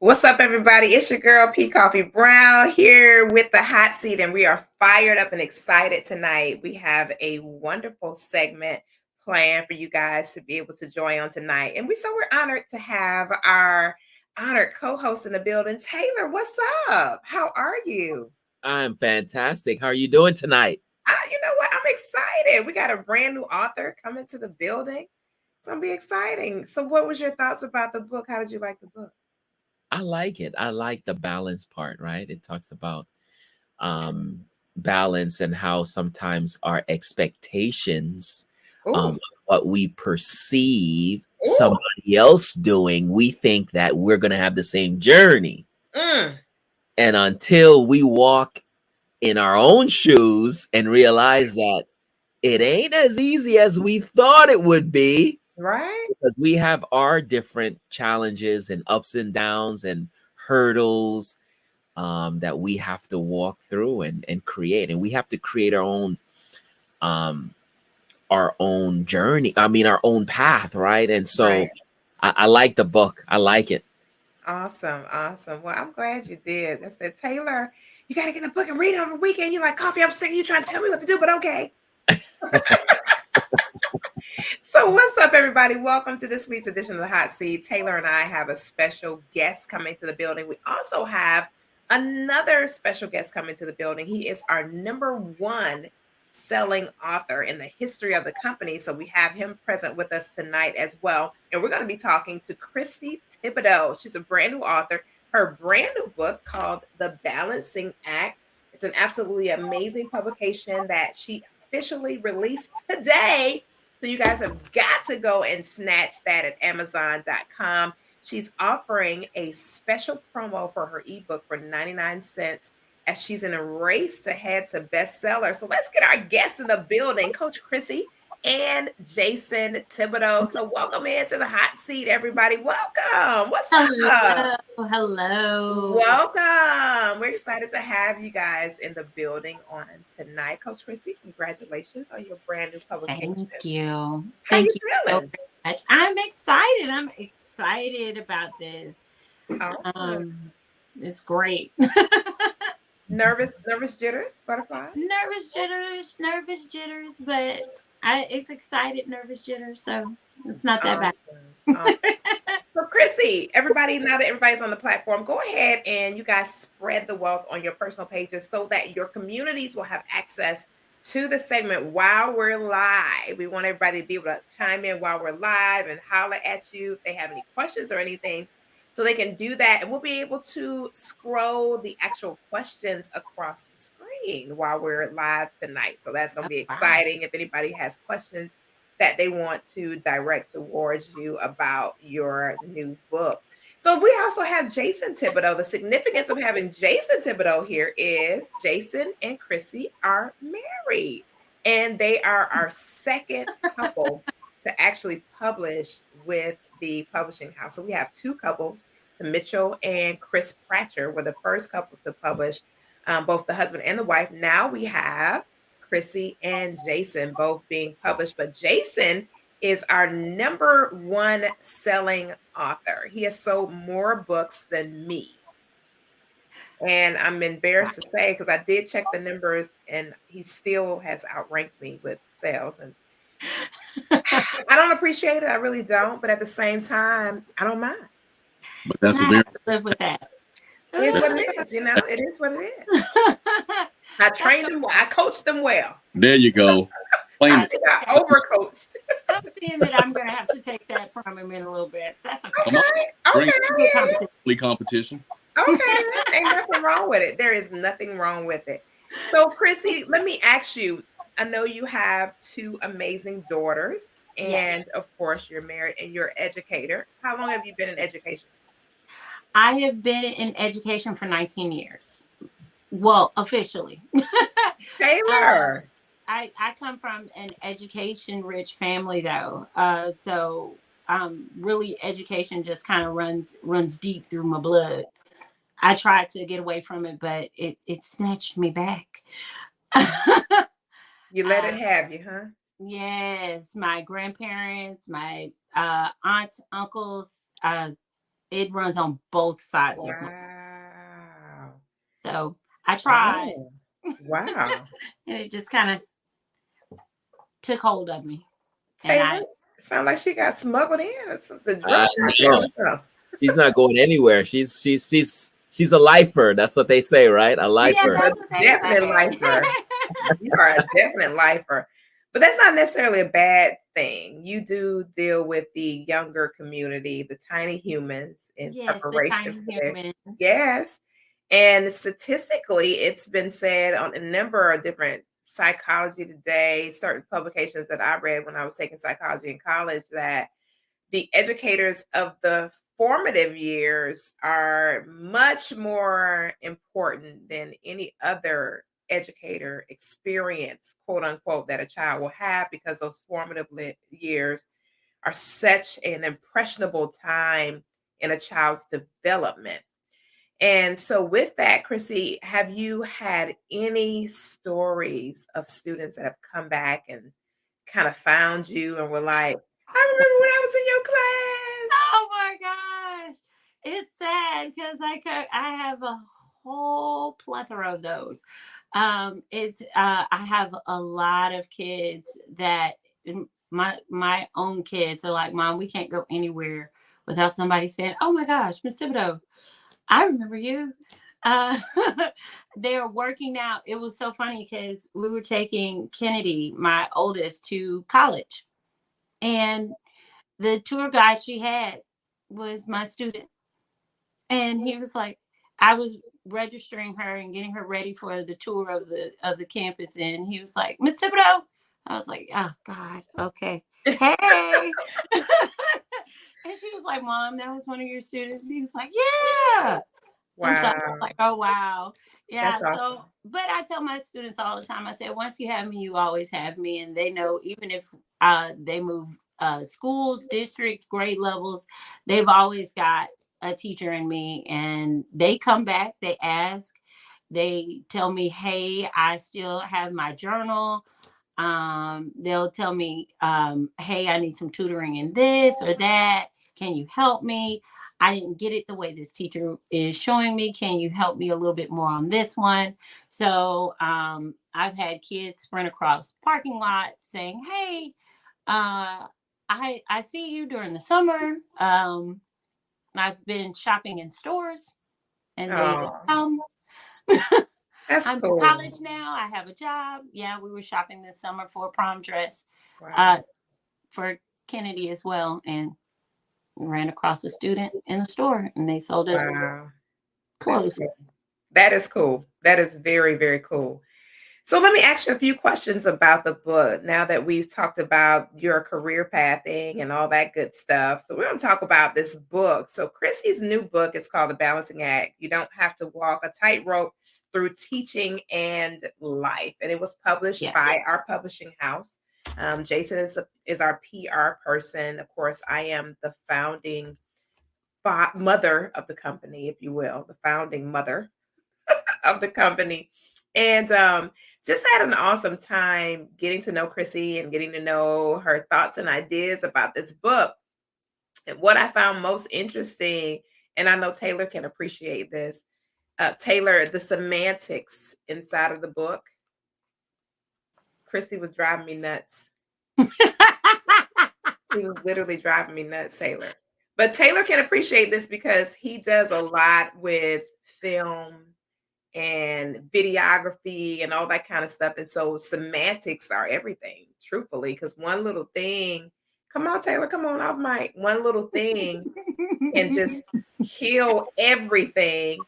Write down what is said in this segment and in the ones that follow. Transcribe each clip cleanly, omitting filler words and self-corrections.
What's up, everybody? It's your girl, P. Coffee Brown, here with the hot seat, and we are fired up and excited tonight. We have a wonderful segment planned for you guys to be able to join on tonight. And we're honored to have our honored co-host in the building, Taylor. What's up? How are you? I'm fantastic. How are you doing tonight? You know what? I'm excited. We got a brand new author coming to the building. It's gonna be exciting. So, what was your thoughts about the book? How did you like the book? I like it. I like the balance part, right? It talks about um balance and how sometimes our expectations, Ooh, what we perceive ooh, somebody else doing, we think that we're gonna have the same journey. mm, And until we walk in our own shoes and realize that it ain't as easy as we thought it would be, right? because we have our different challenges and ups and downs and hurdles that we have to walk through and create, and we have to create um, our own journey. I mean, our own path, right? And Right. so I like the book. I like it. Awesome, awesome. Well, I'm glad you did. I said, Taylor, you got to get the book and read it over the weekend. You're like, Coffee, I'm sick of you trying to tell me what to do, but okay. So, what's up, everybody? Welcome to this week's edition of the Hot Seat. Taylor and I have a special guest coming to the building. We also have another special guest coming to the building. He is our number one selling author in the history of the company. So, we have him present with us tonight as well. And we're going to be talking to Chrissy Thibodeau. She's a brand new author. Her brand new book called The Balancing Act. It's an absolutely amazing publication that she officially released today. So you guys have got to go and snatch that at Amazon.com. She's offering a special promo for her ebook for 99 cents as she's in a race to head to bestseller. So let's get our guests in the building, Coach Chrissy and Jason Thibodeau. So welcome into the hot seat, everybody. Welcome. What's up? Hello. Welcome. We're excited to have you guys in the building on tonight. Coach Chrissy, congratulations on your brand new publication. Thank you. How you Thank you so feeling? very much. I'm excited. I'm excited about this. Awesome. It's great. Nervous jitters, butterflies. nervous jitters, but it's excited nervous jitters, so it's not that bad. Awesome. So, Chrissy, everybody, now that everybody's on the platform, go ahead and you guys spread the wealth on your personal pages so that your communities will have access to the segment while we're live. We want everybody to be able to chime in while we're live and holler at you if they have any questions or anything. So they can do that, and we'll be able to scroll the actual questions across the screen while we're live tonight. So that's going to be exciting. If anybody has questions that they want to direct towards you about your new book. So we also have Jason Thibodeau. The significance of having Jason Thibodeau here is Jason and Chrissy are married, and they are our second couple to actually publish with the publishing house. So we have two couples, to Mitchell and Chris Pratcher were the first couple to publish, both the husband and the wife. Now we have Chrissy and Jason both being published, but Jason is our number one selling author. He has sold more books than me. And I'm embarrassed to say, because I did check the numbers and he still has outranked me with sales. And I don't appreciate it. I really don't. But at the same time, I don't mind. But that's I a very have to live with that. It is what it is, you know. It is what it is. I trained them. I coached them well. there you go. I think I overcoached. I'm seeing that I'm going to have to take that from him in a little bit. That's okay. Come on. Okay. Bring Okay. competition. Okay. Ain't nothing wrong with it. There is nothing wrong with it. So, Chrissy, let me ask you. I know you have two amazing daughters, and of course, you're married and you're an educator. How long have you been in education? I have been in education for 19 years. Well, officially. Taylor. I come from an education-rich family, though. So really, education just kind of runs deep through my blood. I tried to get away from it, but it snatched me back. You let it have you, huh? Yes, my grandparents, my aunts, uncles, it runs on both sides of my. Wow. So I tried, Oh, wow. and it just kind of took hold of me. And Taylor, sound like she got smuggled in or something. Drug No, cartel. she's not going anywhere. She's a lifer. That's what they say, right? A yeah, She's lifer. a that's what they definite say. lifer. You are a definite lifer. But that's not necessarily a bad thing. You do deal with the younger community, the tiny humans in Yes, the preparation tiny for their humans. yes. And statistically, it's been said on a number of different psychology today, certain publications that I read when I was taking psychology in college, that the educators of the formative years are much more important than any other educator experience, quote unquote, that a child will have, because those formative years are such an impressionable time in a child's development. And so, with that, Chrissy, have you had any stories of students that have come back and kind of found you and were like, I remember when I was in your class? Oh my gosh. It's sad because I have a whole plethora of those. It's I have a lot of kids that my own kids are like, Mom, we can't go anywhere without somebody saying, oh my gosh, Miss Thibodeau, I remember you. Uh, they're working out. It was so funny because we were taking Kennedy, my oldest, to college. And the tour guide she had was my student. And he was like, I was registering her and getting her ready for the tour of the campus. And he was like, Miss Thibodeau. I was like, oh God, okay. Hey. And she was like, Mom, that was one of your students. He was like, yeah. And so I was Wow, like, oh wow. that's Yeah. awesome. So but I tell my students all the time, I said, once you have me, you always have me. And they know even if they move schools, districts, grade levels, they've always got a teacher in me. And they come back, they ask, they tell me, hey, I still have my journal. They'll tell me, hey, I need some tutoring in this or that. Can you help me? I didn't get it the way this teacher is showing me. Can you help me a little bit more on this one? So I've had kids sprint across parking lots saying, hey, I see you during the summer. I've been shopping in stores, and they Oh, come. that's I'm in cool. college now. I have a job. Yeah, we were shopping this summer for a prom dress Wow, uh, for Kennedy as well, and ran across a student in a store, and they sold us wow, that's clothes. cool. That is cool. That is very, very cool. So let me ask you a few questions about the book now that we've talked about your career pathing and all that good stuff. So we're going to talk about this book. So Chrissy's new book is called The Balancing Act. You Don't Have to Walk a Tightrope Through Teaching and Life. And it was published Yeah. by our publishing house. Jason is our PR person. Of course, I am the founding mother of the company, if you will, the founding mother of the company. And just had an awesome time getting to know Chrissy and getting to know her thoughts and ideas about this book. And what I found most interesting, and I know Taylor can appreciate this, Taylor, the semantics inside of the book. Chrissy was driving me nuts. He was literally driving me nuts, Taylor. But Taylor can appreciate this because he does a lot with film and videography and all that kind of stuff. And so semantics are everything, truthfully, because one little thing, come on, Taylor, come on off mic. One little thing can just kill everything.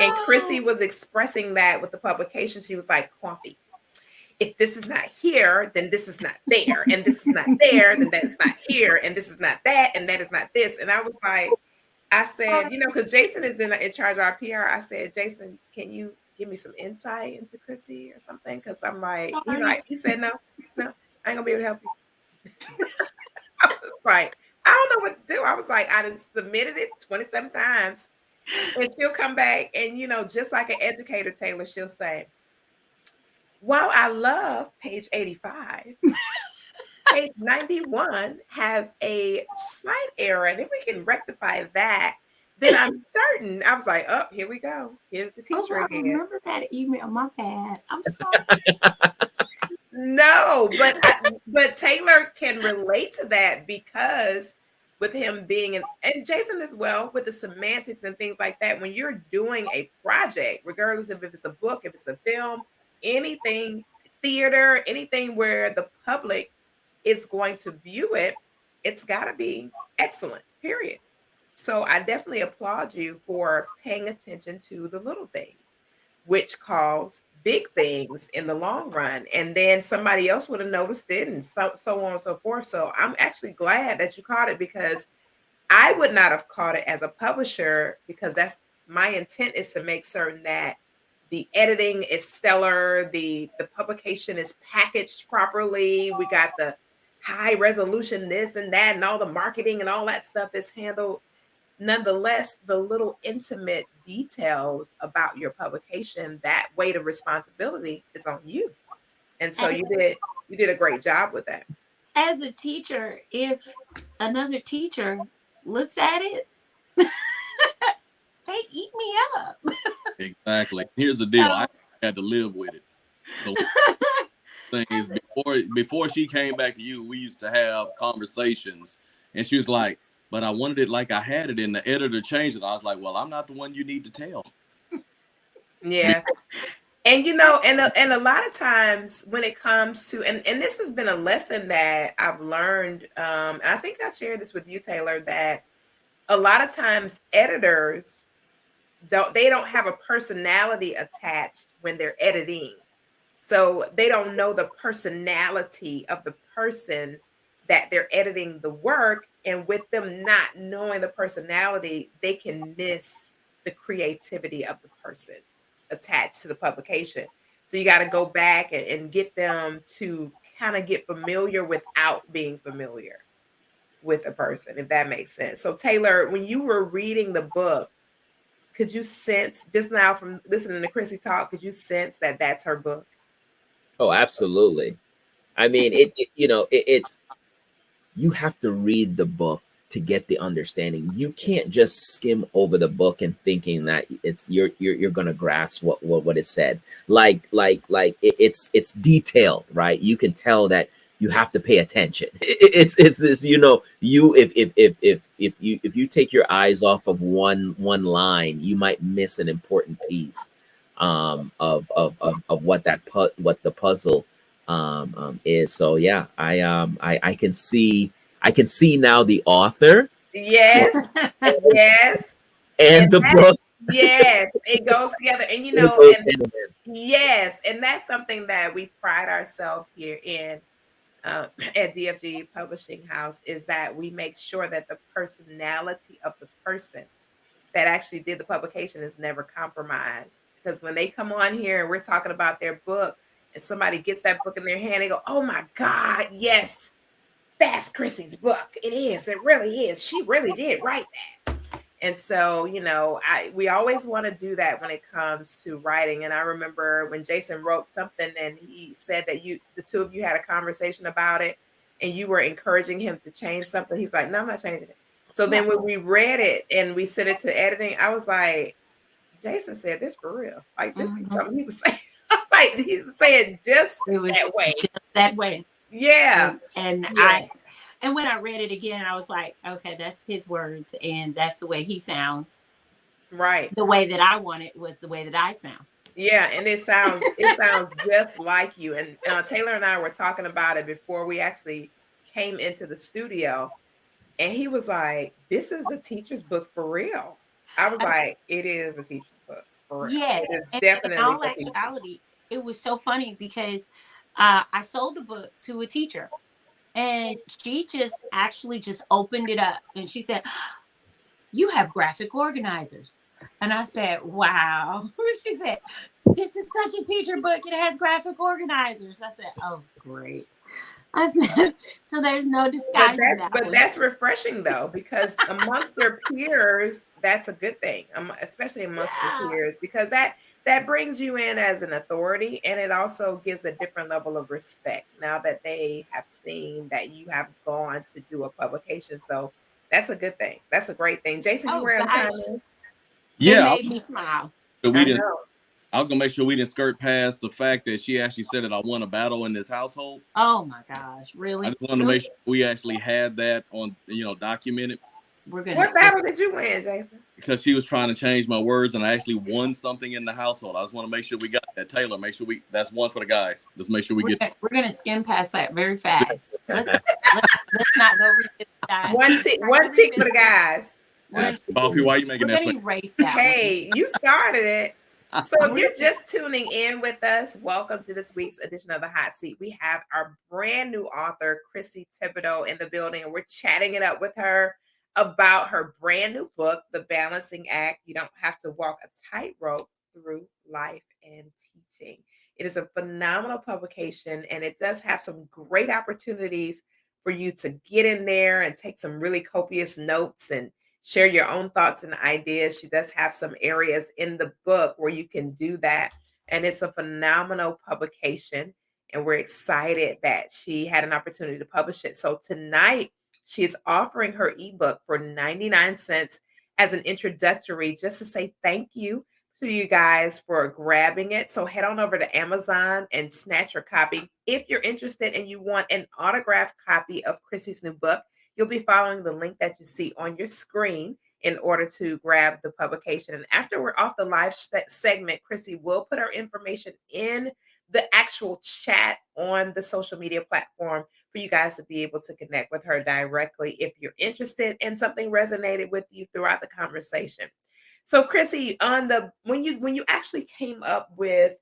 And Chrissy Oh. was expressing that with the publication. She was like, Koffe, if this is not here, then this is not there. And this is not there, then that's not here. And this is not that, and that is not this. And I was like, I said, because Jason is in charge of our PR. I said, Jason, can you give me some insight into Chrissy or something? Because I'm like, Sorry. he said, no, I ain't gonna be able to help you. I was like, I don't know what to do. I was like, I done submitted it 27 times. And she'll come back and, just like an educator, Taylor, she'll say, while I love page 85, page 91 has a slight error. And if we can rectify that, then I'm certain. I was like, oh, here we go. Here's the Oh, teacher I again. remember that email. My bad. I'm sorry. No, but Taylor can relate to that because with him being and Jason as well with the semantics and things like that. When you're doing a project, regardless of if it's a book, if it's a film, anything, theater, anything where the public is going to view it, it's got to be excellent. Period. So I definitely applaud you for paying attention to the little things, which cause big things in the long run. And then somebody else would have noticed it and so on and so forth. So I'm actually glad that you caught it because I would not have caught it as a publisher because that's my intent is to make certain that the editing is stellar, the publication is packaged properly, we got the high resolution this and that and all the marketing and all that stuff is handled. Nonetheless, the little intimate details about your publication, that weight of responsibility is on you. And so As, you did a great job with that. as a teacher, if another teacher looks at it, they eat me up. Exactly. Here's the deal. I had to live with it. So thing is, before she came back to you, we used to have conversations, and she was like, "But I wanted it like I had it, and the editor changed it." I was like, "Well, I'm not the one you need to tell." Yeah. And you know, and a lot of times when it comes to and this has been a lesson that I've learned, and I think I shared this with you, Taylor, that a lot of times editors don't have a personality attached when they're editing. So they don't know the personality of the person that they're editing the work. And with them not knowing the personality, they can miss the creativity of the person attached to the publication. So you got to go back and get them to kind of get familiar without being familiar with a person, if that makes sense. So Taylor, when you were reading the book, could you sense just now from listening to Chrissy talk, could you sense that that's her book? Oh, absolutely. I mean, it's you have to read the book to get the understanding. You can't just skim over the book and thinking that you're gonna grasp what is said. It's detailed, right? You can tell that you have to pay attention. It's this, you if you take your eyes off of one line, you might miss an important piece of what the puzzle is. So yeah, I can see now the author Yes, yes. and And the that, book. yes, it goes together. And It goes hand in hand. yes, and that's something that we pride ourselves here in at DFG Publishing House is that we make sure that the personality of the person that actually did the publication is never compromised. Because when they come on here and we're talking about their book and somebody gets that book in their hand, they go, oh my God, yes, that's Chrissy's book. It is. It really is. She really did write that. And so, we always want to do that when it comes to writing. And I remember when Jason wrote something and he said that the two of you had a conversation about it and you were encouraging him to change something. He's like, no, I'm not changing it. So then when we read it and we sent it to editing, I was like, Jason said this for real. Like, this is something he was saying. Like, he was saying just It was that way. just that way. Yeah. And Yeah. and when I read it again, I was like, okay, that's his words, and that's the way he sounds. Right. The way that I want it was the way that I sound. Yeah, and it sounds just like you. And Taylor and I were talking about it before we actually came into the studio, and he was like, "This is a teacher's book for real." I was like, "It is a teacher's book for real. Yes, It is and in definitely all for teachers." actuality, it was so funny because I sold the book to a teacher, and she just actually just opened it up, and she said, "You have graphic organizers," and I said, "Wow." She said, "This is such a teacher book. It has graphic organizers." I said, "Oh, great." I said, "So there's no disguising that But one." that's refreshing though, because amongst your peers, that's a good thing, especially amongst your Yeah. peers, because that brings you in as an authority, and it also gives a different level of respect now that they have seen that you have gone to do a publication. So That's a good thing. That's a great thing. Jason, you Oh were on gosh, time. it Yeah, made me smile. we I didn't. know. I was gonna make sure we didn't skirt past the fact that she actually said that I won a battle in this household. Oh my gosh, I really? just wanted to make sure we actually had that on, documented, We're gonna What skip. battle did you win, Jason? because she was trying to change my words and I actually won something in the household. I just want to make sure we got that. Taylor, make sure that's one for the guys. Let's make sure we get We're gonna skim past that very fast. Let's not go revisit that. One tick for the guys. Coffee. Why are you making We're that gonna face? erase that one. Hey, you started it. So if you're just tuning in with us, welcome to this week's edition of the Hot Seat. We have our brand new author, Chrissy Thibodeau, in the building, and we're chatting it up with her about her brand new book, The Balancing Act. You don't have to walk a tightrope through life and teaching. It is a phenomenal publication, and it does have some great opportunities for you to get in there and take some really copious notes and share your own thoughts and ideas. She does have some areas in the book where you can do that. And it's a phenomenal publication. And we're excited that she had an opportunity to publish it. So tonight, she is offering her ebook for 99 cents as an introductory, just to say thank you to you guys for grabbing it. So head on over to Amazon and snatch your copy. If you're interested and you want an autographed copy of Chrissy's new book, you'll be following the link that you see on your screen in order to grab the publication. And after we're off the live segment, Chrissy will put her information in the actual chat on the social media platform for you guys to be able to connect with her directly if you're interested and something resonated with you throughout the conversation. So Chrissy, when you actually came up with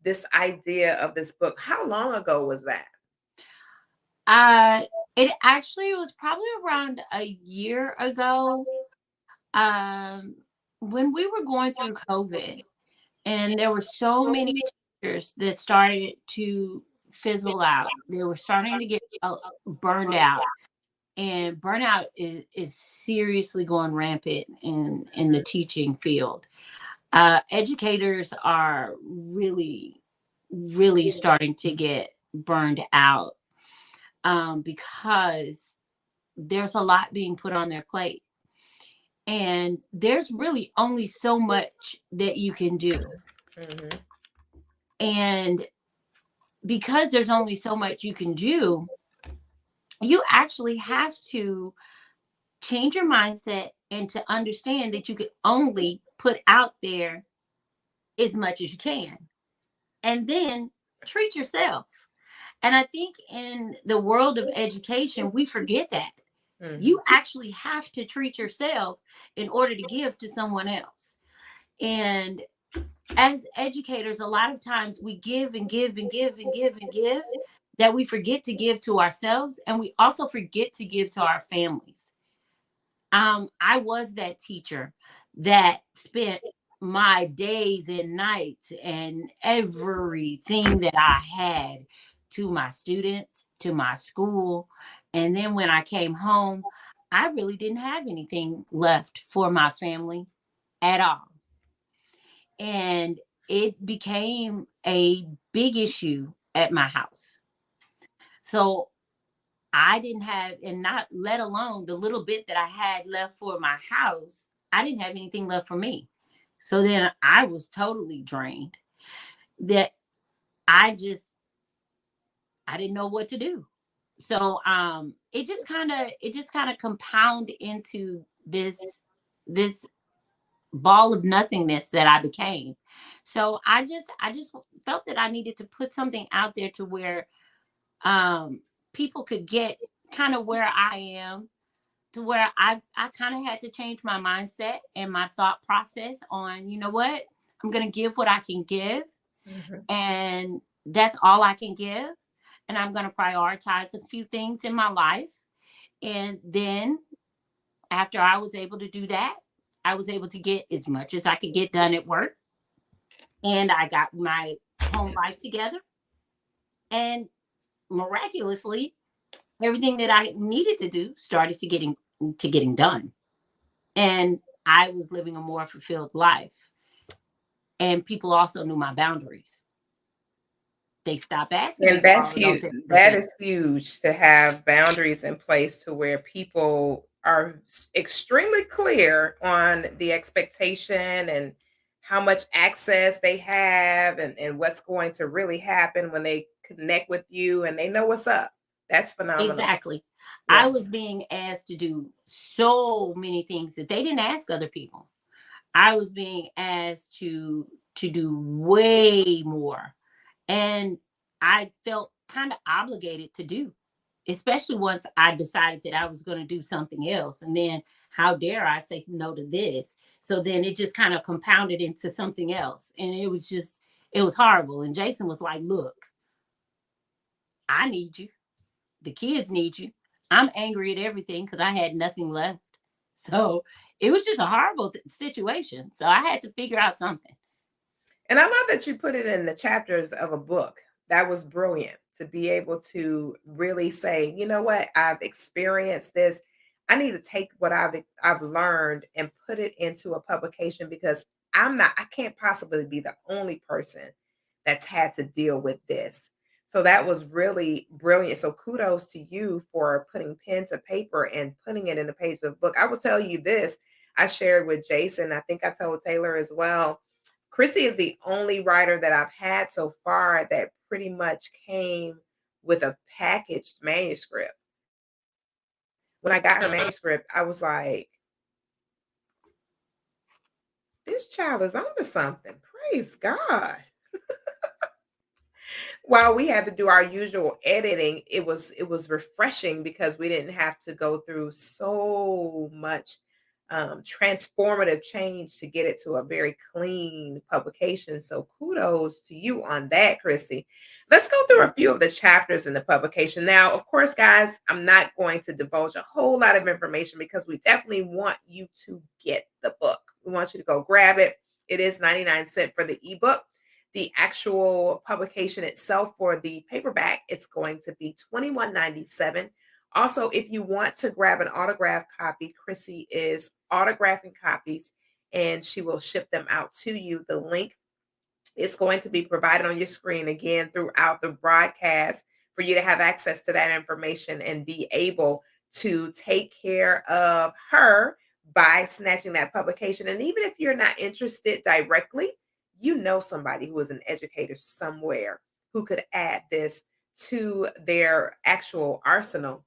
this idea of this book, how long ago was that? It actually was probably around a year ago. When we were going through COVID, and there were so many teachers that started to fizzle out. They were starting to get burned out, and burnout is seriously going rampant in the teaching field. Educators are really starting to get burned out, because there's a lot being put on their plate, and there's really only so much that you can do. Mm-hmm. And because there's only so much you can do, you actually have to change your mindset and to understand that you can only put out there as much as you can, and then treat yourself. And I think in the world of education, we forget that. Mm-hmm. You actually have to treat yourself in order to give to someone else. And as educators, a lot of times we give and give and give and give and give, that we forget to give to ourselves, and we also forget to give to our families. I was that teacher that spent my days and nights and everything that I had to my students, to my school. And then when I came home, I really didn't have anything left for my family at all. And it became a big issue at my house. So I didn't have, and not let alone the little bit that I had left for my house, I didn't have anything left for me. So then I was totally drained, that I didn't know what to do. So it just kind of compounded into this ball of nothingness that I became. So I just felt that I needed to put something out there to where people could get kind of where I am, to where I kind of had to change my mindset and my thought process on, you know what, I'm going to give what I can give. Mm-hmm. And that's all I can give. And I'm going to prioritize a few things in my life. And then after I was able to do that, I was able to get as much as I could get done at work. And I got my home life together. And miraculously, everything that I needed to do started getting done. And I was living a more fulfilled life. And people also knew my boundaries. They stopped asking me And for that's all of those huge. extra That things. is huge, to have boundaries in place to where people are extremely clear on the expectation and how much access they have and what's going to really happen when they connect with you and they know what's up. That's phenomenal. Exactly. Yeah. I was being asked to do so many things that they didn't ask other people. I was being asked to do way more. And I felt kind of obligated to do, especially once I decided that I was going to do something else. And then how dare I say no to this? So then it just kind of compounded into something else. And it was horrible. And Jason was like, look, I need you. The kids need you. I'm angry at everything because I had nothing left. So it was just a horrible situation. So I had to figure out something. And I love that you put it in the chapters of a book. That was brilliant to be able to really say, you know what, I've experienced this. I need to take what I've learned and put it into a publication because I can't possibly be the only person that's had to deal with this. So that was really brilliant. So kudos to you for putting pen to paper and putting it in the page of the book. I will tell you this. I shared with Jason. I think I told Taylor as well. Chrissy is the only writer that I've had so far that pretty much came with a packaged manuscript. When I got her manuscript, I was like, this child is onto something. Praise God. While we had to do our usual editing, it was refreshing because we didn't have to go through so much transformative change to get it to a very clean publication. So kudos to you on that, Chrissy. Let's go through a few of the chapters in the publication. Now, of course, guys, I'm not going to divulge a whole lot of information because we definitely want you to get the book. We want you to go grab it. It is 99 cents for the ebook. The actual publication itself for the paperback, it's going to be $21.97. Also, if you want to grab an autographed copy, Chrissy is autographing copies and she will ship them out to you. The link is going to be provided on your screen again throughout the broadcast for you to have access to that information and be able to take care of her by snatching that publication. And even if you're not interested directly, you know somebody who is an educator somewhere who could add this to their actual arsenal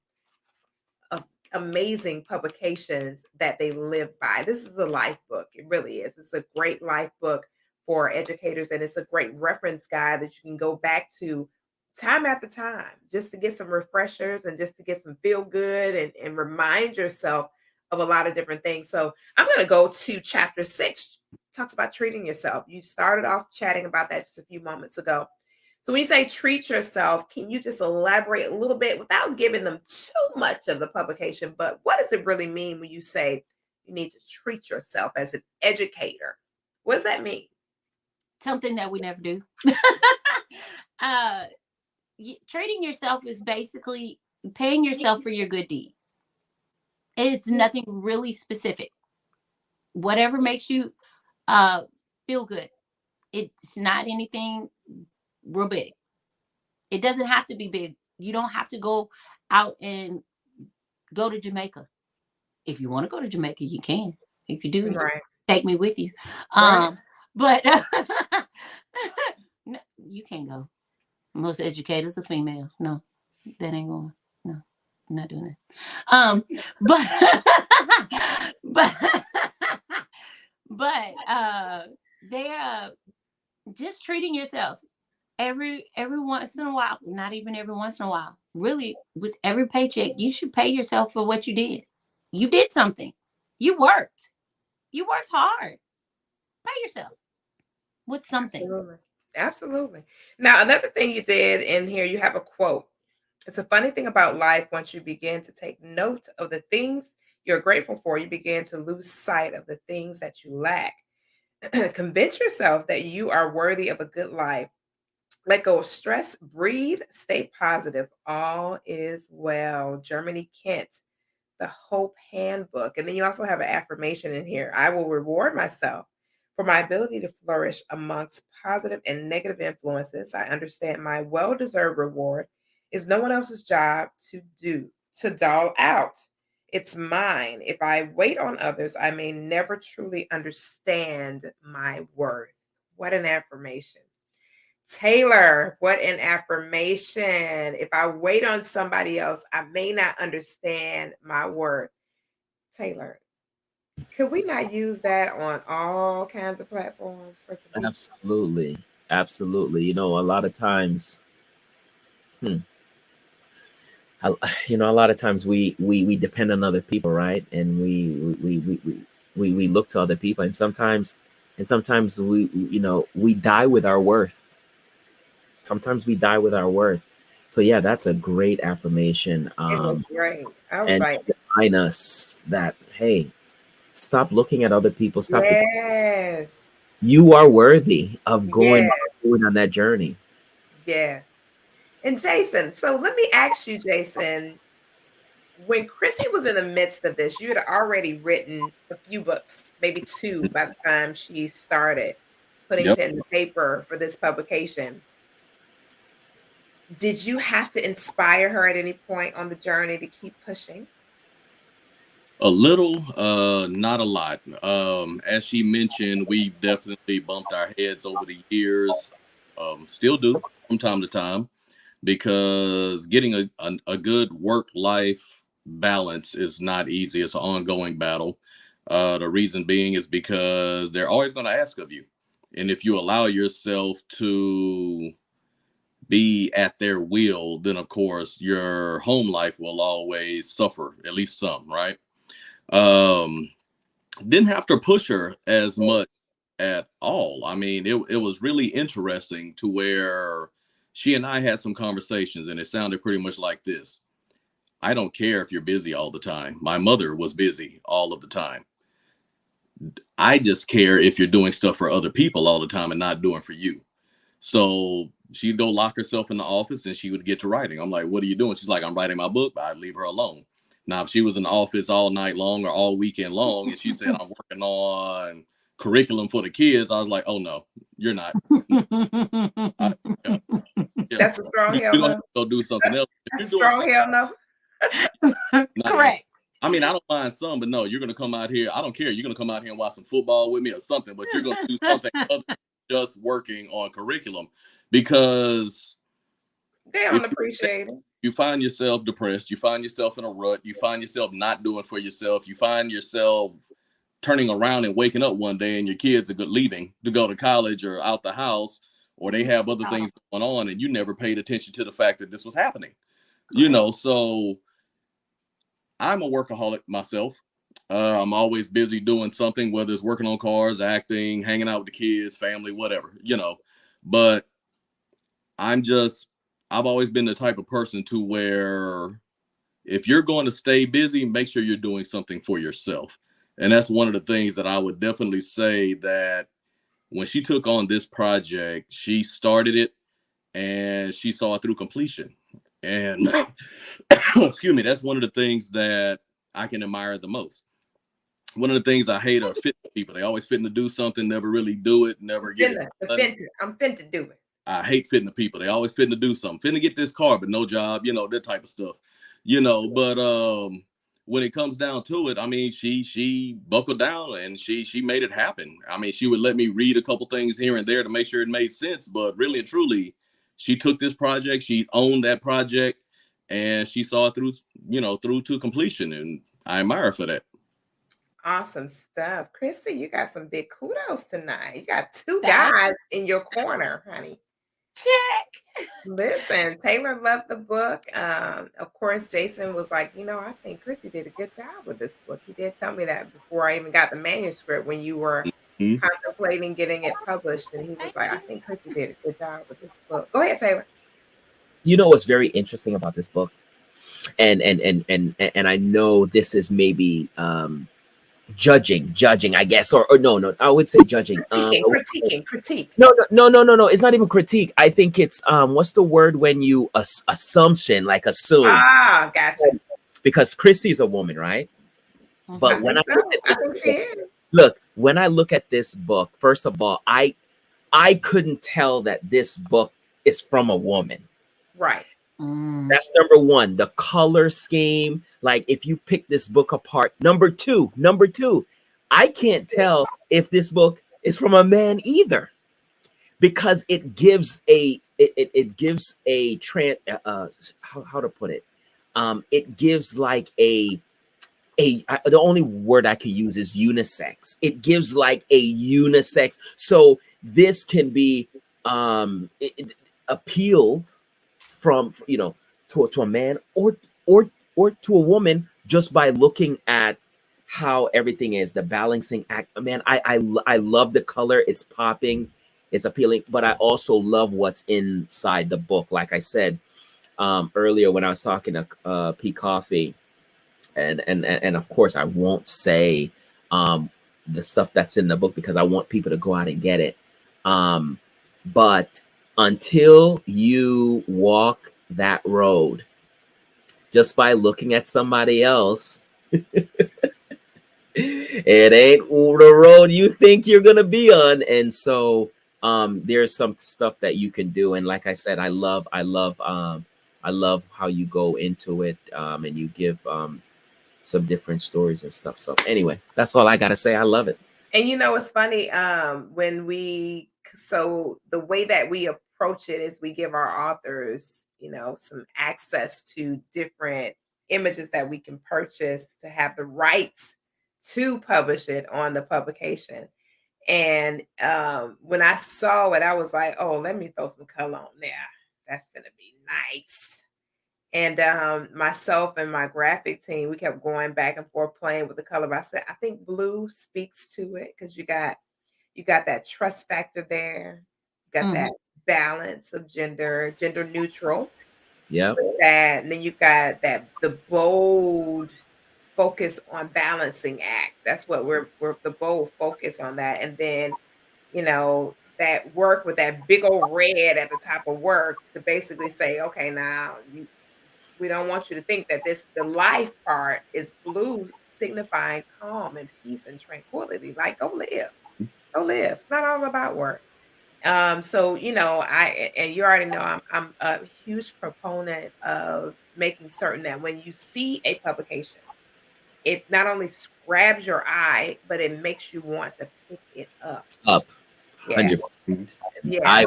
of amazing publications that they live by. This is a life book. It really is. It's a great life book for educators, and it's a great reference guide that you can go back to time after time just to get some refreshers and just to get some feel good and remind yourself of a lot of different things. So I'm going to go to chapter 6. Talks about treating yourself. You started off chatting about that just a few moments ago. So when you say treat yourself, can you just elaborate a little bit without giving them too much of the publication? But what does it really mean when you say you need to treat yourself as an educator? What does that mean? Something that we never do. Treating yourself is basically paying yourself for your good deed. It's nothing really specific. Whatever makes you feel good. It's not anything real big. It doesn't have to be big. You don't have to go out and go to Jamaica. If you want to go to Jamaica, you can. If you do, Right. take me with you. Right. But no, you can't go. Most educators are females. No, that ain't going. No, I'm not doing that. But they're just treating yourself every once in a while. Not even every once in a while. Really, with every paycheck, you should pay yourself for what you did. You did something. You worked. You worked hard. Pay yourself with something. Absolutely. Absolutely. Now, another thing you did in here, you have a quote. It's a funny thing about life. Once you begin to take note of the things you're grateful for, you begin to lose sight of the things that you lack. Convince yourself that you are worthy of a good life. Let go of stress, breathe, stay positive. All is well. Germany Kent, the Hope Handbook. And then you also have an affirmation in here. I will reward myself for my ability to flourish amongst positive and negative influences. I understand my well-deserved reward is no one else's job to dole out. It's mine. If I wait on others, I may never truly understand my worth. What an affirmation. Taylor, what an affirmation. If I wait on somebody else, I may not understand my worth. Taylor, could we not use that on all kinds of platforms for some people? Absolutely. Absolutely. You know, a lot of times, hmm, I, a lot of times we depend on other people, right? And we look to other people, and sometimes we die with our worth. Sometimes we die with our worth. So yeah, that's a great affirmation. It was great. I was And like, to remind us that, hey, stop looking at other people. yes, You are worthy of going yes, on that journey. yes. And Jason, so let me ask you, Jason, when Chrissy was in the midst of this, you had already written a few books, maybe two by the time she started putting Yep. pen to paper for this publication. Did you have to inspire her at any point on the journey to keep pushing? A little, not a lot. As she mentioned, we've definitely bumped our heads over the years. Still do from time to time, because getting a good work life balance is not easy. It's an ongoing battle. The reason being is because they're always going to ask of you. And if you allow yourself to be at their will, then of course your home life will always suffer, at least some, right? Um, didn't have to push her as much at all. I mean, it was really interesting to where she and I had some conversations, and it sounded pretty much like this. I don't care if you're busy all the time. My mother was busy all of the time. I just care if you're doing stuff for other people all the time and not doing for you. So she'd go lock herself in the office and she would get to writing. I'm like, what are you doing? She's like, I'm writing my book, but I'd leave her alone. Now, if she was in the office all night long or all weekend long and she said, I'm working on curriculum for the kids, I was like, oh no, you're not. I, yeah, yeah. That's a strong hell You're going to no. go do something else. If That's you're a doing strong hell no. something, Correct. I mean, I don't mind some, but no, you're going to come out here. I don't care. You're going to come out here and watch some football with me or something, but you're going to do something other than just working on curriculum, because They if don't appreciate it. you find yourself depressed, you find yourself in a rut, you find yourself not doing for yourself, you find yourself turning around and waking up one day and your kids are leaving to go to college or out the house, or they have other things going on, and you never paid attention to the fact that this was happening. So I'm a workaholic myself. I'm always busy doing something, whether it's working on cars, acting, hanging out with the kids, family, whatever. But I'm just, I've always been the type of person to where if you're going to stay busy, make sure you're doing something for yourself. And that's one of the things that I would definitely say, that when she took on this project, she started it and she saw it through completion. And excuse me, that's one of the things that I can admire the most. One of the things I hate are fit people. They always fitting to do something, never really do it, never get it done. I'm fin to do it. I hate fitting the people. They always fitting to do something. Finna get this car, but no job, that type of stuff. But when it comes down to it, I mean, she buckled down and she made it happen. I mean, she would let me read a couple things here and there to make sure it made sense, but really and truly, she took this project, she owned that project, and she saw it through to completion. And I admire her for that. Awesome stuff. Chrissy, you got some big kudos tonight. You got two guys in your corner, honey. Check. Listen, Taylor loved the book. Of course, Jason was like, I think Chrissy did a good job with this book. He did tell me that before I even got the manuscript when you were contemplating getting it published. And he was like, I think Chrissy did a good job with this book. Go ahead, Taylor. You know what's very interesting about this book? And I know this is maybe judging, I guess, or no, I would say judging. Critique. No. It's not even critique. I think it's what's the word when you assumption, like assume. Ah, gotcha. Because Chrissy's a woman, right? But when I think she is. Look, when I look at this book, first of all, I couldn't tell that this book is from a woman. Right. That's number one. The color scheme. Like if you pick this book apart. Number two, I can't tell if this book is from a man either, because it gives it gives a how to put it. It gives like the only word I could use is unisex. It gives like a unisex. So this can be appealed from, to a man or to a woman, just by looking at how everything is, the balancing act. Man, I love the color. It's popping, it's appealing, but I also love what's inside the book. Like I said earlier when I was talking to P Coffee, and of course I won't say the stuff that's in the book because I want people to go out and get it. But until you walk that road, just by looking at somebody else, it ain't the road you think you're gonna be on. And so there's some stuff that you can do. And like I said, I love how you go into it, and you give some different stories and stuff. So anyway, that's all I gotta say. I love it. And it's funny, so the way that we approach it is we give our authors, some access to different images that we can purchase to have the rights to publish it on the publication. And when I saw it, I was like, oh, let me throw some color on there. That's gonna be nice. And myself and my graphic team, we kept going back and forth playing with the color. But I said, I think blue speaks to it because you got that trust factor there. You got that balance of gender neutral. Yeah. That, and then you've got the bold focus on balancing act. That's what we're the bold focus on that. And then, that work with that big old red at the top of work to basically say, okay, now we don't want you to think that the life part is blue, signifying calm and peace and tranquility. Like, go live. It's not all about work. So and you already know I'm a huge proponent of making certain that when you see a publication, it not only grabs your eye, but it makes you want to pick it up. 100%. Yeah.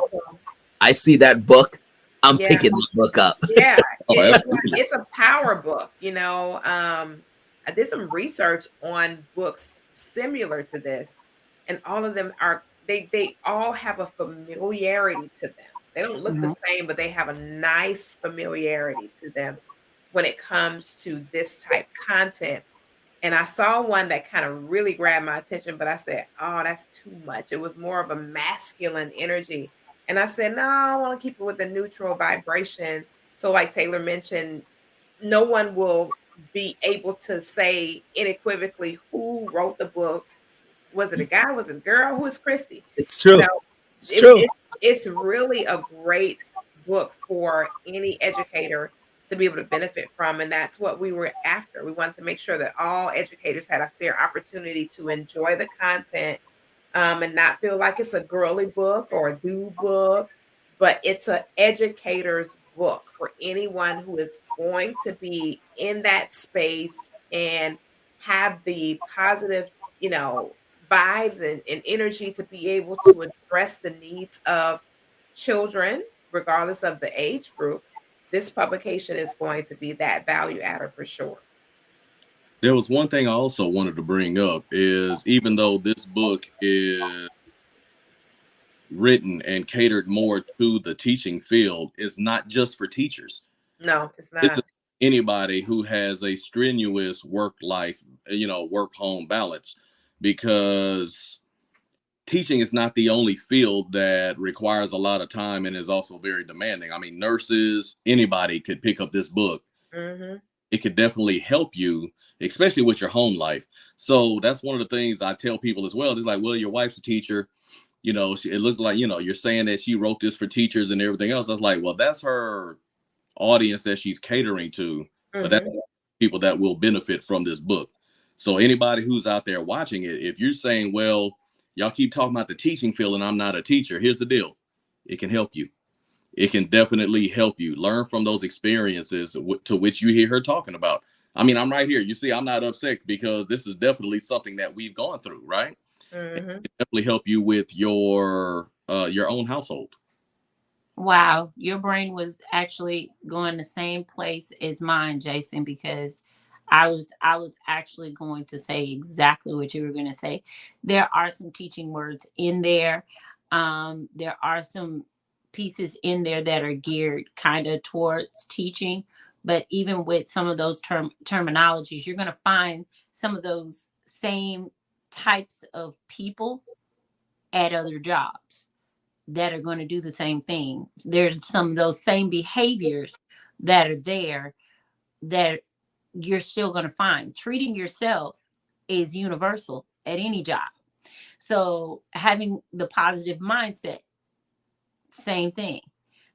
I see that book, I'm Yeah. picking the book up. Yeah, it's a power book. I did some research on books similar to this, and all of them are they all have a familiarity to them. They don't look the same, but they have a nice familiarity to them when it comes to this type content. And I saw one that kind of really grabbed my attention, but I said, oh, that's too much. It was more of a masculine energy. And I said, no, I want to keep it with the neutral vibration. So like Taylor mentioned, no one will be able to say unequivocally who wrote the book. Was it a guy? Was it a girl? Who is Christy? It's true. It's true. It's really a great book for any educator to be able to benefit from. And that's what we were after. We wanted to make sure that all educators had a fair opportunity to enjoy the content, and not feel like it's a girly book or a dude book, but it's an educator's book for anyone who is going to be in that space and have the positive, vibes and energy to be able to address the needs of children, regardless of the age group. This publication is going to be that value adder for sure. There was one thing I also wanted to bring up is, even though this book is written and catered more to the teaching field, it's not just for teachers. No, it's not. It's anybody who has a strenuous work life, work home balance, because teaching is not the only field that requires a lot of time and is also very demanding. I mean, nurses, anybody could pick up this book. It could definitely help you, especially with your home life. So that's one of the things I tell people as well. It's like, well, your wife's a teacher. It looks like, you're saying that she wrote this for teachers and everything else. I was like, well, that's her audience that she's catering to, but that's people that will benefit from this book. So anybody who's out there watching it, if you're saying, well, y'all keep talking about the teaching field and I'm not a teacher, here's the deal. It can help you. it can definitely help you learn from those experiences to which you hear her talking about. I mean, I'm right here. You see, I'm not upset because this is definitely something that we've gone through, right? Mm-hmm. It definitely help you with your own household. Wow, your brain was actually going the same place as mine, Jason, because I was actually going to say exactly what you were going to say. There are some teaching words in there. There are some pieces in there that are geared kind of towards teaching, but even with some of those terminologies, you're going to find some of those same types of people at other jobs that are going to do the same thing. There's some of those same behaviors that are there that you're still going to find. Treating yourself is universal at any job. So having the positive mindset, same thing.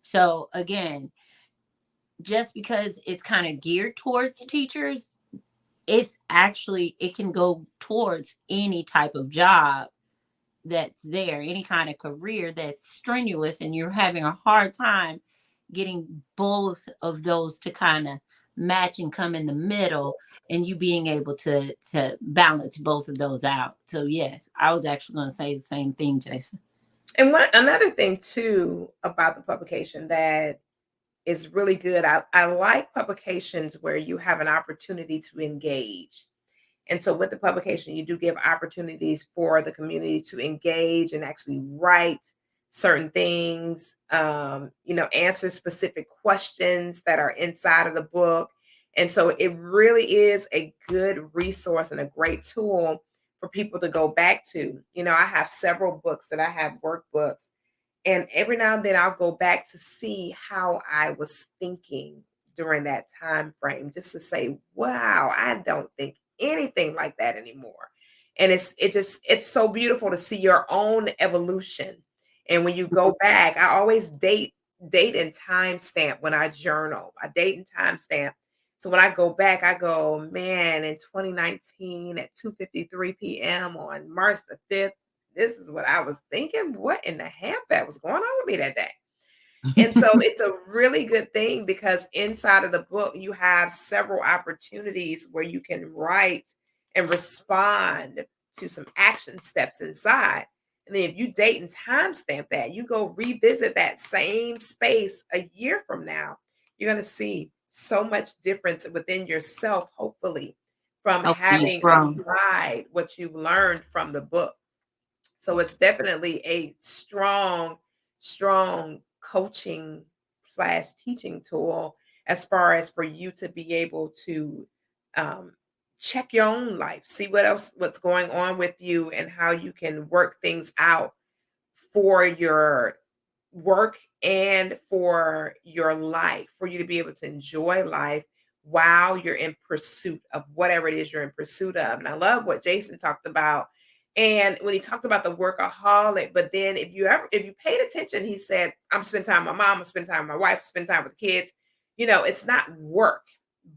So again, just because it's kind of geared towards teachers, it's actually, it can go towards any type of job that's there, any kind of career that's strenuous, and you're having a hard time getting both of those to kind of match and come in the middle, and you being able to balance both of those out. So yes, I was actually going to say the same thing, Jason. And another thing too about the publication that is really good. I like publications where you have an opportunity to engage. And so with the publication, you do give opportunities for the community to engage and actually write certain things, answer specific questions that are inside of the book. And so it really is a good resource and a great tool for people to go back to. I have several books that I have workbooks, and every now and then I'll go back to see how I was thinking during that time frame, just to say, wow, I don't think anything like that anymore. And it's so beautiful to see your own evolution. And when you go back, I always date and time stamp when I journal. I date and time stamp. So when I go back, I go, man, in 2019 at 2:53 p.m. on March the 5th, this is what I was thinking. What in the heck that was going on with me that day? And so it's a really good thing because inside of the book, you have several opportunities where you can write and respond to some action steps inside. And then if you date and timestamp that, you go revisit that same space a year from now, you're going to see so much difference within yourself, hopefully, from Hopefully you've having grown. applied what you've learned from the book. So it's definitely a strong coaching slash teaching tool as far as for you to be able to um, check your own life, see what's going on with you, and how you can work things out for your work and for your life, for you to be able to enjoy life while you're in pursuit of whatever it is you're in pursuit of. And I love what Jason talked about. And when he talked about the workaholic, but then if you paid attention, he said, I'm spending time with my mom, I'm spending time with my wife, spending time with the kids. It's not work,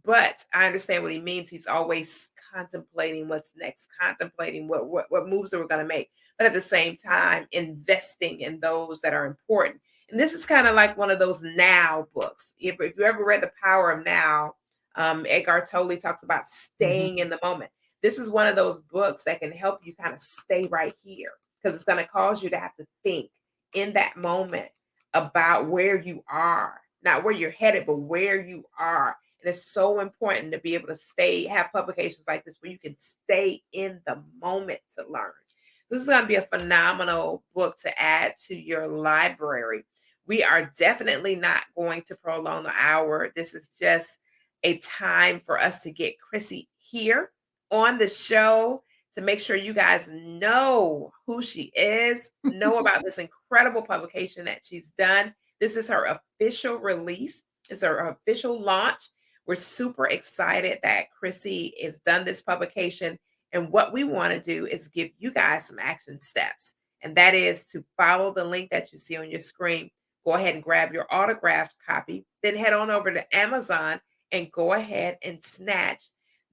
but I understand what he means. He's always contemplating what's next, contemplating what moves that we're going to make, but at the same time, investing in those that are important. And this is kind of like one of those now books. If you ever read The Power of Now, Edgar Tolle talks about Mhm. staying in the moment. This is one of those books that can help you kind of stay right here because it's going to cause you to have to think in that moment about where you are, not where you're headed, but where you are. And it's so important to be able to have publications like this where you can stay in the moment to learn. This is going to be a phenomenal book to add to your library. We are definitely not going to prolong the hour. This is just a time for us to get Chrissy here on the show to make sure you guys know who she is, know about this incredible publication that she's done. This is her official release. It's her official launch. We're super excited that Chrissy has done this publication. And what we want to do is give you guys some action steps. And that is to follow the link that you see on your screen. Go ahead and grab your autographed copy. Then head on over to Amazon and go ahead and snatch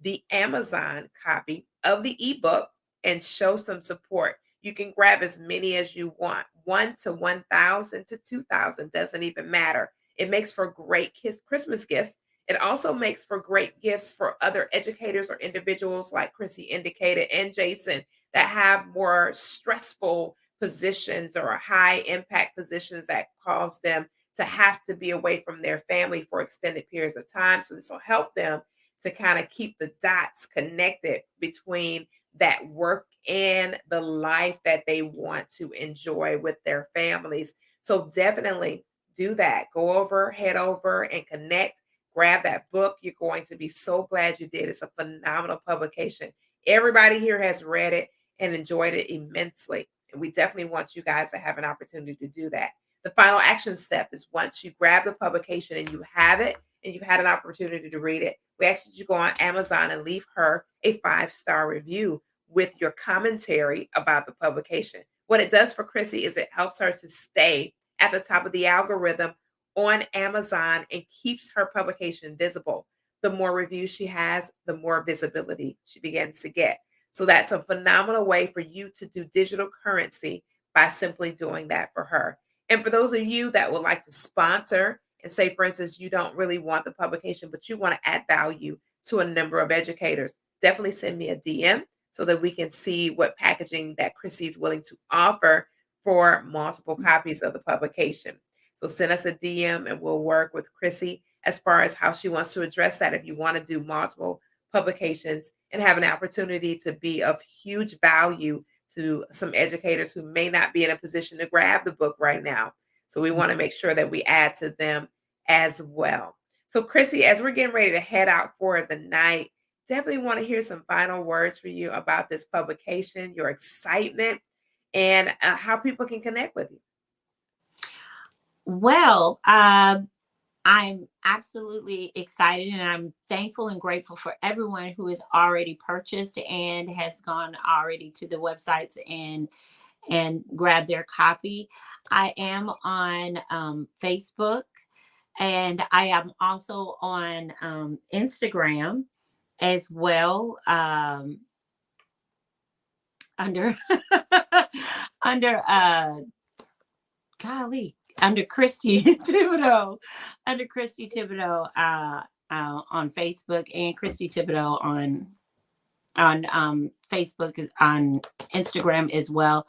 the Amazon copy of the ebook and show some support. You can grab as many as you want. 1 to 1,000 to 2,000 doesn't even matter. It makes for great Christmas gifts. It also makes for great gifts for other educators or individuals like Chrissy indicated and Jason that have more stressful positions or high impact positions that cause them to have to be away from their family for extended periods of time. So this will help them to kind of keep the dots connected between that work and the life that they want to enjoy with their families. So definitely do that. Go over, head over and connect. Grab that book. You're going to be so glad you did. It's a phenomenal publication. Everybody here has read it and enjoyed it immensely. And we definitely want you guys to have an opportunity to do that. The final action step is once you grab the publication and you have it and you've had an opportunity to read it, we ask that you go on Amazon and leave her a 5-star review with your commentary about the publication. What it does for Chrissy is it helps her to stay at the top of the algorithm on Amazon and keeps her publication visible. The more reviews she has, the more visibility she begins to get. So that's a phenomenal way for you to do digital currency by simply doing that for her. And for those of you that would like to sponsor and say, for instance, you don't really want the publication, but you want to add value to a number of educators, definitely send me a DM so that we can see what packaging that Chrissy is willing to offer for multiple copies of the publication. So send us a DM and we'll work with Chrissy as far as how she wants to address that. If you want to do multiple publications and have an opportunity to be of huge value to some educators who may not be in a position to grab the book right now. So we want to make sure that we add to them as well. So Chrissy, as we're getting ready to head out for the night, definitely want to hear some final words for you about this publication, your excitement, and how people can connect with you. Well, I'm absolutely excited and I'm thankful and grateful for everyone who has already purchased and has gone already to the websites and grabbed their copy. I am on Facebook and I am also on Instagram as well, under under under Christy Thibodeau, on Facebook, and Christy Thibodeau on Facebook, on Instagram as well.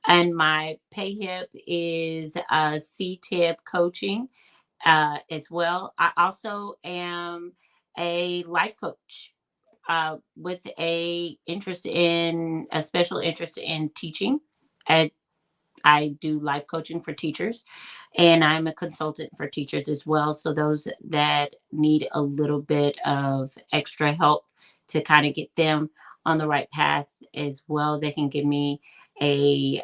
And my PayHip is C-Tip Coaching as well. I also am a life coach with a special interest in teaching. I do life coaching for teachers, and I'm a consultant for teachers as well. So those that need a little bit of extra help to kind of get them on the right path as well, they can give me a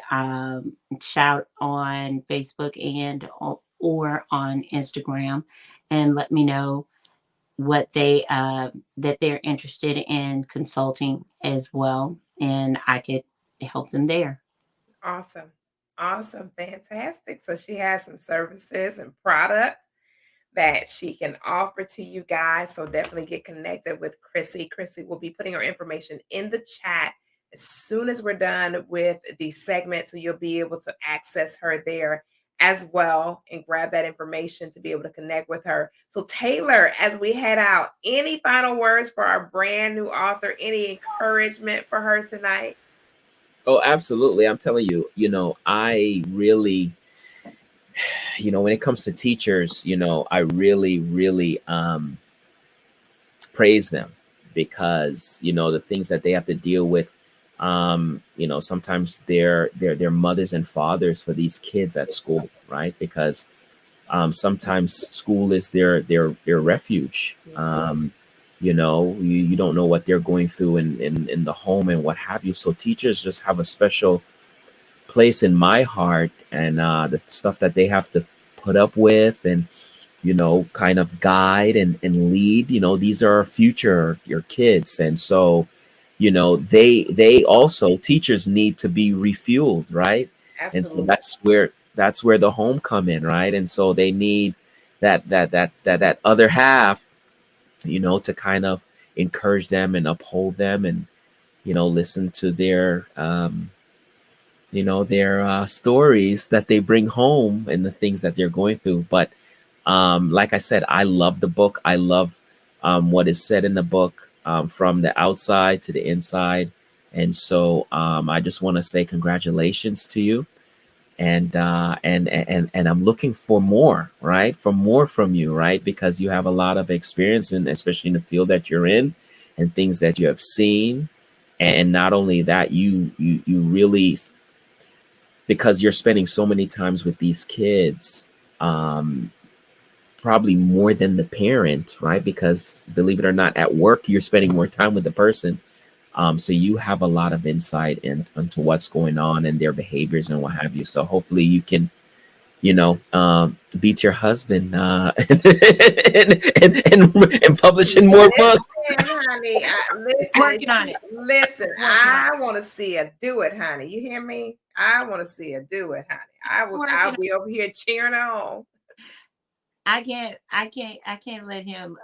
shout on Facebook and or on Instagram, and let me know what that they're interested in consulting as well, and I could help them there. Awesome. Awesome. Fantastic. So she has some services and product that she can offer to you guys. So definitely get connected with Chrissy. Chrissy will be putting her information in the chat as soon as we're done with the segment. So you'll be able to access her there as well and grab that information to be able to connect with her. So Taylor, as we head out, any final words for our brand new author? Any encouragement for her tonight? Oh, absolutely. I'm telling you, I really, when it comes to teachers, I really, really praise them because, the things that they have to deal with, sometimes they're mothers and fathers for these kids at school, right? Because sometimes school is their refuge. You don't know what they're going through in the home and what have you. So teachers just have a special place in my heart, and the stuff that they have to put up with and kind of guide and lead. These are our future, your kids. And so they also, teachers need to be refueled, right? Absolutely. And so that's where the home come in, right? And so they need that other half, to kind of encourage them and uphold them and listen to their their stories that they bring home and the things that they're going through. But like I said, I love the book. I love what is said in the book, from the outside to the inside. And so I just want to say congratulations to you. And I'm looking for more, right? For more from you, right? Because you have a lot of experience, and especially in the field that you're in, and things that you have seen. And not only that, you really, because you're spending so many times with these kids, um, probably more than the parent, right? Because believe it or not, at work you're spending more time with the person. So you have a lot of insight into what's going on and their behaviors and what have you. So hopefully you can, beat your husband, and publishing more books. Listen, honey, Working on it. Listen, I want to see her do it, honey. You hear me? I want to see her do it, honey. I'll be over here cheering her on. I can't let him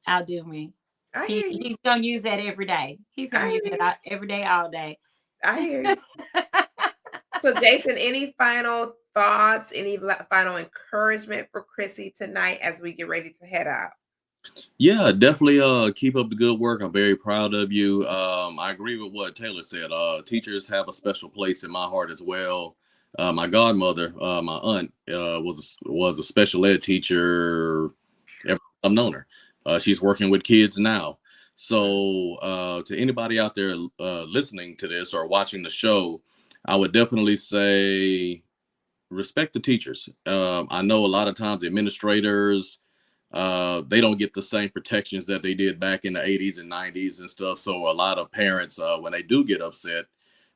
outdo me. I hear you. He's gonna use that every day. He's gonna use it every day, all day. I hear you. So, Jason, any final thoughts, any final encouragement for Chrissy tonight as we get ready to head out? Yeah, definitely keep up the good work. I'm very proud of you. I agree with what Taylor said. Teachers have a special place in my heart as well. My godmother, my aunt, was a special ed teacher ever since I've known her. She's working with kids now. So to anybody out there listening to this or watching the show, I would definitely say respect the teachers. I know a lot of times the administrators, they don't get the same protections that they did back in the 80s and 90s and stuff. So a lot of parents, when they do get upset,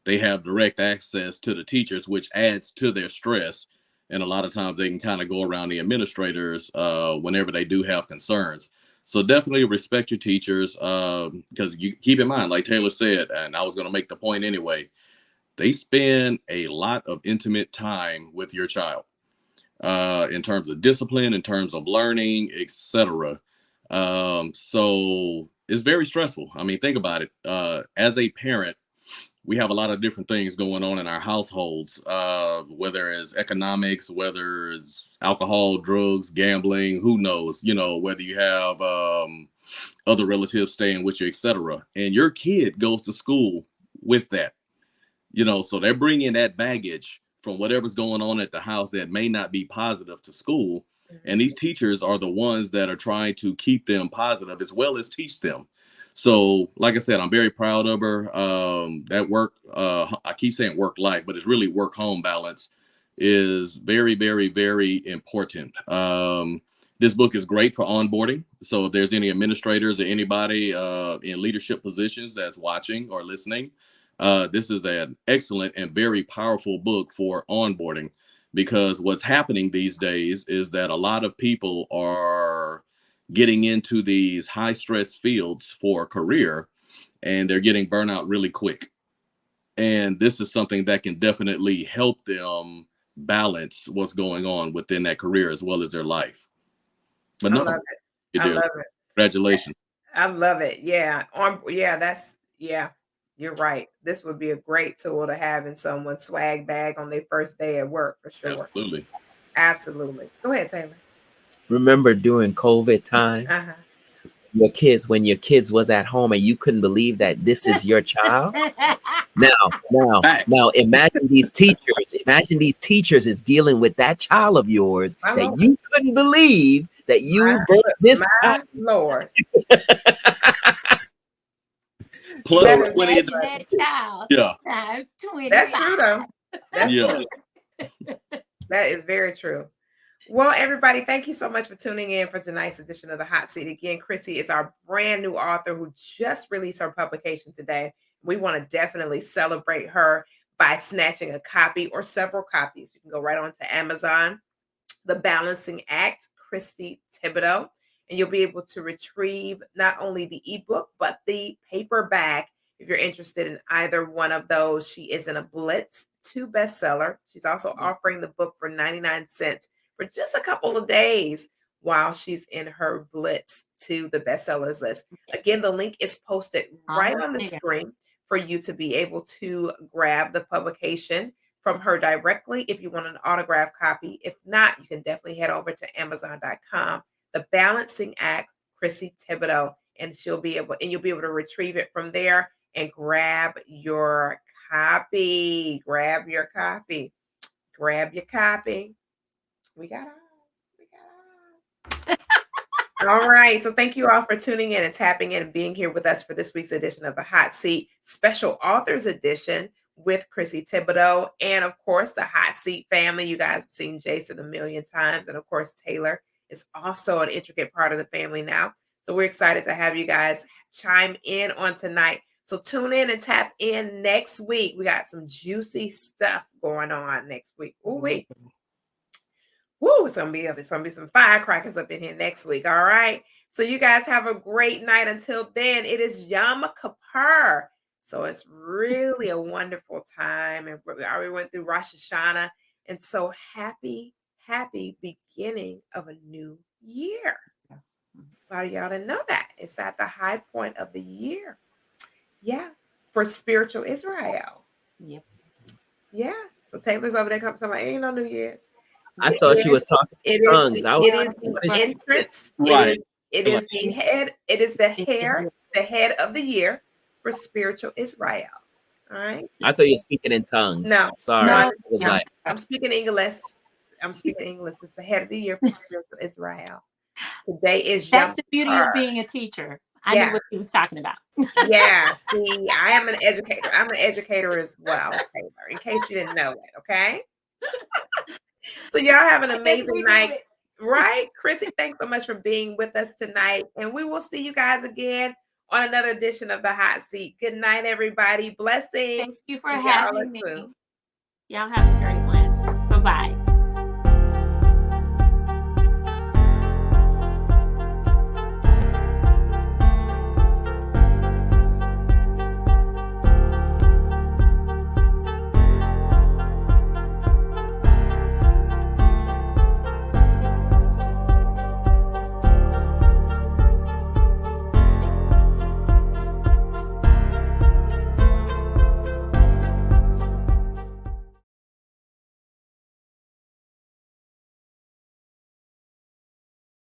they have direct access to the teachers, which adds to their stress. And a lot of times they can kind of go around the administrators whenever they do have concerns. So definitely respect your teachers, because you keep in mind, like Taylor said, and I was going to make the point anyway, they spend a lot of intimate time with your child, in terms of discipline, in terms of learning, etc. So it's very stressful. I mean, think about it. As a parent, we have a lot of different things going on in our households, whether it's economics, whether it's alcohol, drugs, gambling, who knows, whether you have other relatives staying with you, etc. And your kid goes to school with that. So they're bringing that baggage from whatever's going on at the house that may not be positive to school. And these teachers are the ones that are trying to keep them positive as well as teach them. So, like I said, I'm very proud of her. That work, I keep saying work life, but it's really work home balance is very, very, very important. This book is great for onboarding. So if there's any administrators or anybody in leadership positions that's watching or listening, this is an excellent and very powerful book for onboarding, because what's happening these days is that a lot of people are getting into these high stress fields for a career and they're getting burnout really quick. And this is something that can definitely help them balance what's going on within that career as well as their life. But I love it. I love it. Congratulations. I love it. Yeah. You're right. This would be a great tool to have in someone's swag bag on their first day at work, for sure. Absolutely. Absolutely. Go ahead, Taylor. Remember during COVID time, when your kids was at home and you couldn't believe that this is your child. Now imagine these teachers is dealing with that child of yours that you couldn't believe that you birthed this child. Lord. Plus 20 that child. Yeah. Times 20. That's true though. That's true. That is very true. Well, everybody, thank you so much for tuning in for tonight's edition of The Hot Seat. Again, Chrissy is our brand new author who just released her publication today. We want to definitely celebrate her by snatching a copy or several copies. You can go right on to Amazon, The Balancing Act, Chrissy Thibodeau, and you'll be able to retrieve not only the ebook, but the paperback if you're interested in either one of those. She is in a Blitz 2 bestseller. She's also offering the book for 99 cents for just a couple of days while she's in her Blitz to the bestsellers list. Again, the link is posted right on the screen for you to be able to grab the publication from her directly if you want an autographed copy. If not, you can definitely head over to Amazon.com. The Balancing Act, Chrissy Thibodeau, and you'll be able to retrieve it from there and grab your copy. Grab your copy. Grab your copy. We got ours. All right. So thank you all for tuning in and tapping in and being here with us for this week's edition of the Hot Seat Special Authors Edition with Chrissy Thibodeau. And of course, the Hot Seat family. You guys have seen Jason a million times. And of course, Taylor is also an intricate part of the family now. So we're excited to have you guys chime in on tonight. So tune in and tap in next week. We got some juicy stuff going on next week. Ooh, wait. Woo, it's gonna be some firecrackers up in here next week. All right. So you guys have a great night. Until then, it is Yom Kippur. So it's really a wonderful time. And we already went through Rosh Hashanah. And so happy beginning of a new year. A lot of y'all didn't know that. It's at the high point of the year. Yeah. For spiritual Israel. Yep. Yeah. So Taylor's over there talking about ain't no New Year's. I thought she was talking in tongues. It is the entrance. Right. It is the head. It is the head of the year for spiritual Israel. All right. I thought you were speaking in tongues. No. Sorry. No. It was No. like, I'm speaking English. It's the head of the year for spiritual Israel. Today is Yom That's the beauty Kippur. of being a teacher. I Yeah. knew what he was talking about. Yeah. See, I am an educator. I'm an educator as well, Taylor, in case you didn't know it. Okay. So y'all have an amazing night. Right? Chrissy, thanks so much for being with us tonight. And we will see you guys again on another edition of the Hot Seat. Good night, everybody. Blessings. Thank you for See y'all having me. soon. Y'all have a great one. Bye-bye.